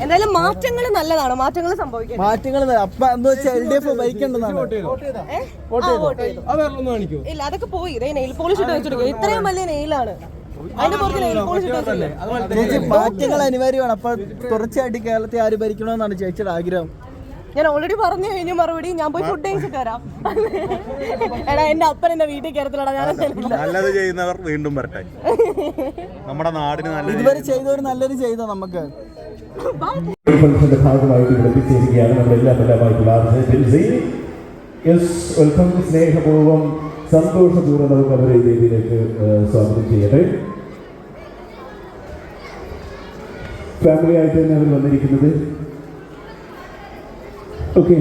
എന്തായാലും മാറ്റങ്ങൾ നല്ലതാണ്. മാറ്റങ്ങൾ സംഭവിക്കും. ഇല്ല, അതൊക്കെ പോയി. നെയിൽ പോളിഷ് ഇട്ട് വെച്ചിരിക്കും. ഇത്രയും വലിയ നെയിലാണ്. അതിന്റെ പുറത്ത് നെയിൽ പോളിഷ് ഇട്ട് വെച്ചിരിക്കും. മാറ്റങ്ങൾ അനിവാര്യമാണ്. അപ്പൊ തുടർച്ചയായിട്ട് കേരളത്തെ ആര് ഭരിക്കണമെന്നാണ് ചേച്ചിയുടെ ആഗ്രഹം? ഞാൻ ഓൾറെഡി പറഞ്ഞു കഴിഞ്ഞു മറുപടി. ഞാൻ പോയി ഫുഡ് കഴിച്ചിട്ട് വരാം. എടാ, എന്റെ അപ്പൻ എന്റെ വീട്ടിൽ കയറത്തില്ലടാ. ഞാൻ നല്ലത് ചെയ്യുന്നവർ വീണ്ടും വരട്ടെ. നമ്മുടെ നാടിന് നല്ല ഇതുവരെ ചെയ്തവർ നല്ലത് ചെയ്തോ. നമുക്ക് ഭാഗമായിട്ട് വിളിപ്പിച്ചിരിക്കുകയാണ് നമ്മളെല്ലാം വെൽക്കം. സ്നേഹപൂർവ്വം സന്തോഷപൂർവ്വം നമുക്ക് അവരെ വേദിയിലേക്ക് സ്വാഗതം ചെയ്യട്ടെ. ഫാമിലി ആയിട്ട് തന്നെ അവർ വന്നിരിക്കുന്നത്. ഓക്കെ,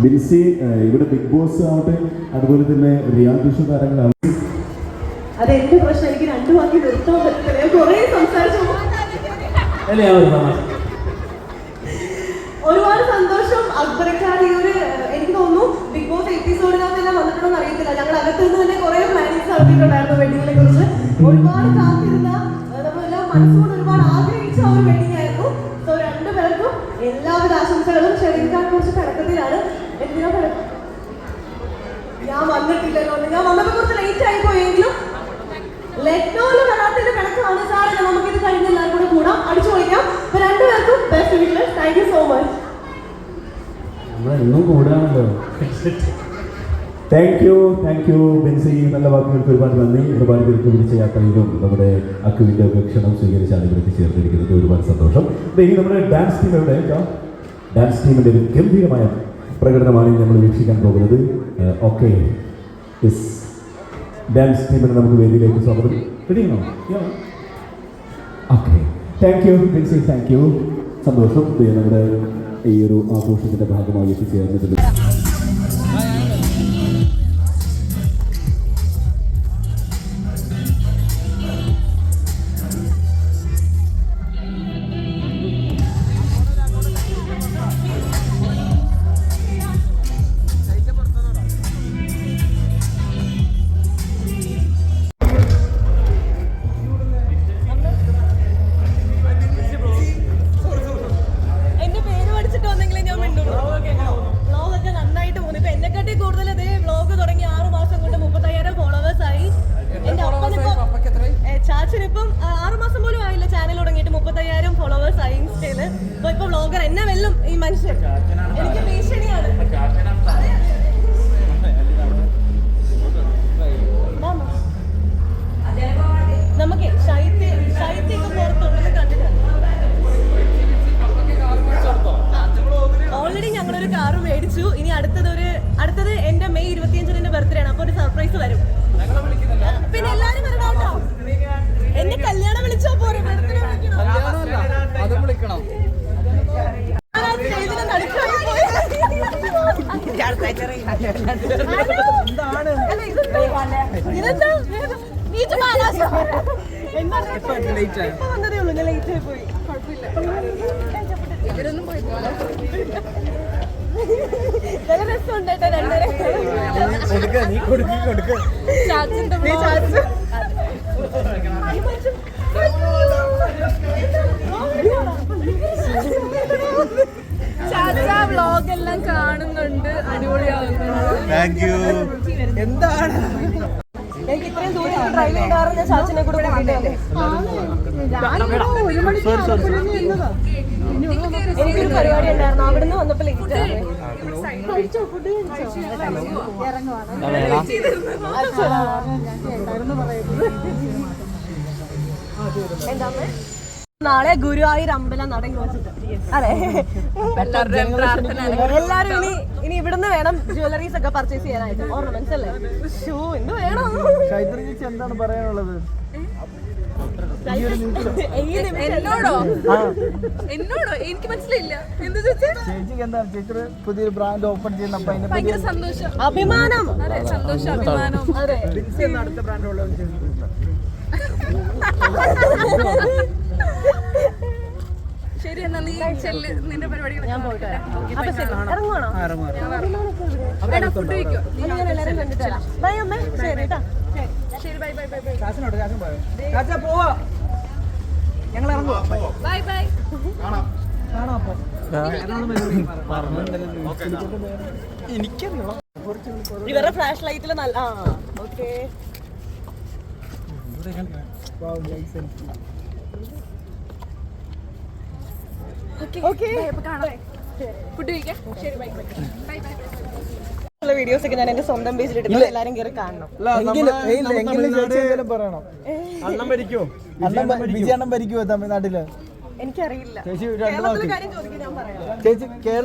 ബിൻസി ഇവിടെ ബിഗ് ബോസ് ആവട്ടെ, അതുപോലെ തന്നെ റിയാലിറ്റി ഷോ താരങ്ങളാണ്. അതെന്റെ പ്രശ്നം. എനിക്ക് രണ്ടു വാക്കി നിർത്താൻ പറ്റില്ല. കുറെ സംസാരിച്ചു. ഒരുപാട് സന്തോഷം. അക്ബരക്കാർ ഈ ഒരു എനിക്ക് തോന്നുന്നു ബിഗ് ബോസ് എപ്പിസോഡിനകത്തെല്ലാം വന്നിട്ടുണ്ടെന്ന് അറിയത്തില്ല. ഞങ്ങൾ അകത്ത് നിന്ന് തന്നെ കുറെ പ്ലാനിങ്സ് നടത്തിയിട്ടുണ്ടായിരുന്നു വെഡിങ്ങിനെ കുറിച്ച്. ഒരുപാട് കാത്തിരുന്ന, നമ്മളെല്ലാം മനസ്സുകൊണ്ട് ഒരുപാട് ആഗ്രഹിച്ച ഒരു വെഡിങ് ആയിരുന്നു. സോ രണ്ടുപേർക്കും എല്ലാവിധ ആശംസകളും. ഷെരീഫിനെ കുറിച്ച് പിണക്കത്തിലാണ്. എന്തിനാ പിണക്കം? ഞാൻ വന്നിട്ടില്ലല്ലോ. ഞാൻ വന്നപ്പോ കുറച്ച് ലേറ്റ് ആയി പോയെങ്കിലും ലക്നൌവിൽ വരാത്തതിന്റെ പിണക്കമാണ്. സാറില്ല, നമുക്കിത് കഴിഞ്ഞ് എല്ലാവരും കൂടെ കൂടാം, അടിച്ചു പൊളിക്കാം. അപ്പൊ രണ്ടുപേർക്കും best wishes. Thank you so much. നമ്മളെന്നും കൂടാണല്ലോ. Thank you Benzy. നല്ല വാക്കുകൾക്ക് ഒരുപാട് നന്ദി. ഒരുപാട് പേർക്ക് വിളിച്ച യാത്രയിലും നമ്മുടെ അക്കുവിൻ്റെ ക്ഷണം സ്വീകരിച്ചാണ് ഇവിടേക്ക് ചേർന്നിരിക്കുന്നത്. ഒരുപാട് സന്തോഷം. ഇനി നമ്മുടെ ഡാൻസ് ടീം എവിടെ? ഡാൻസ് ടീമിൻ്റെ ഒരു ഗംഭീരമായ പ്രകടനമാണ് നമ്മൾ വീക്ഷിക്കാൻ പോകുന്നത്. ഓക്കെ, ഡാൻസ് ടീമിനെ നമുക്ക് വേദിയിലേക്ക് സ്വാഗതം. റെഡിയാണോ? Okay, thank you Bency. Thank you. സന്തോഷം നമ്മുടെ ഈ ഒരു ആഘോഷത്തിൻ്റെ ഭാഗമായി എത്തിച്ചേർന്നിട്ടുണ്ട്. ചാച്ചനിപ്പം 6 മാസം പോലും ആയില്ല ചാനൽ തുടങ്ങിയിട്ട് 35,000 ഫോളോവേഴ്സ് ആയി ഇൻസ്റ്റയില്. അപ്പൊ ഇപ്പൊ വ്ളോഗർ എന്നെ വെല്ലും ഈ മനുഷ്യൻ. എനിക്ക് ഭീഷണിയാണ്. നമുക്ക് ശൈത്യൊക്കെ പുറത്തുണ്ടെന്ന് കണ്ടിട്ടുണ്ട്. ഓൾറെഡി ഞങ്ങളൊരു കാറ് മേടിച്ചു. ഇനി അടുത്തത് എന്റെ മെയ് 25 എന്റെ ബർത്ത്ഡേ ആണ്. അപ്പൊ ഒരു സർപ്രൈസ് വരും. പിന്നെ എല്ലാരും വരണം കേട്ടോ. എന്നെ കല്യാണം വിളിച്ചോ പോരെ? വന്നതേ ഉള്ളൂ. ഞാൻ ലേറ്റ് ആയി പോയി. കുഴപ്പമില്ല. നല്ല രസമുണ്ട് കേട്ടോ രണ്ടുപേരെ. നീ കൊടുക്ക ചാച്ചന്റെ vlog. ചാച്ച വ്ലോഗ് എല്ലാം കാണുന്നുണ്ട്, അടിപൊളിയാവുന്നുണ്ട്. Thank you. എന്താണ് എനിക്ക് ഇത്രയും ദൂരം ഡ്രൈവ് ചെയ്താറ് ഞാൻ ചാച്ചനെ കൂടെ കൂട്ടിയിട്ടേ. എനിക്കൊരു പരിപാടി ഉണ്ടായിരുന്നു, അവിടുന്ന് വന്നപ്പോ ലേറ്റ് ആയി. എന്താ നാളെ ഗുരുവായൂർ അമ്പലം നടങ്ങി വെച്ചിട്ട് അതെ എല്ലാരും ഇനി ഇവിടുന്ന് വേണം ജ്വല്ലറീസ് ഒക്കെ പർച്ചേസ് ചെയ്യാനായിട്ട്. ഓർണമെന്റ്സ് അല്ലേ? ഷൂ എന്ത് വേണം? ചൈത്ര ചേച്ചി എന്താണ് പറയാനുള്ളത്? എന്നോടോ എനിക്ക് മനസ്സിലായില്ല. എന്താ ചോദിച്ചേ? ചേച്ചിക്ക് എന്താണ് ചേച്ചി പുതിയൊരു ബ്രാൻഡ് ഓപ്പൺ ചെയ്യുന്ന അപ്പൊ അതിന്റെ ഭയങ്കര സന്തോഷം, അഭിമാനം. അതെ സന്തോഷം, അഭിമാനം. അതെ അടുത്ത ബ്രാൻഡ് ഉള്ളത് ശരി, എന്നാ നീ ചെല്ല്, നിന്റെ പരിപാടികൾ ഞാൻ പോയിട്ട് വരാം. അപ്പൊ ശരി, ഇറങ്ങുവാണോ? വേണം ഫുഡ് കഴിക്കോ? ഞാൻ എല്ലാവരും കണ്ടിട്ട് വരാം. ബൈ അമ്മേ. ശരി കേട്ടോ. ശരി, ബൈ ബൈ ബൈ ബൈ കാശിനോട് കാശും പോയോ? കാശ പോവാ, ഞങ്ങൾ ഇറങ്ങുവാ. Bye bye. കാണാം അപ്പൊ എനിക്കറിയാം ഇവരുടെ ഫ്ലാഷ് ലൈറ്റിൽ നല്ല ഓക്കെ. ഫുഡ് കഴിക്കാം. ശരി, bye bye bye bye. Videos ഒക്കെ ഞാൻ എന്റെ സ്വന്തം പേജിൽ ഇട്ടിട്ട് എല്ലാരും കയറി കാണണം. പറയണം. വിജയണ്ണം ഭരിക്കുവോ തമിഴ്നാട്ടില്? എനിക്കറിയില്ല. ചേച്ചി രണ്ടു കേരളത്തിലെ കാര്യം ചോദിക്കാൻ ഞാൻ പറയാം. ചേച്ചി കേരള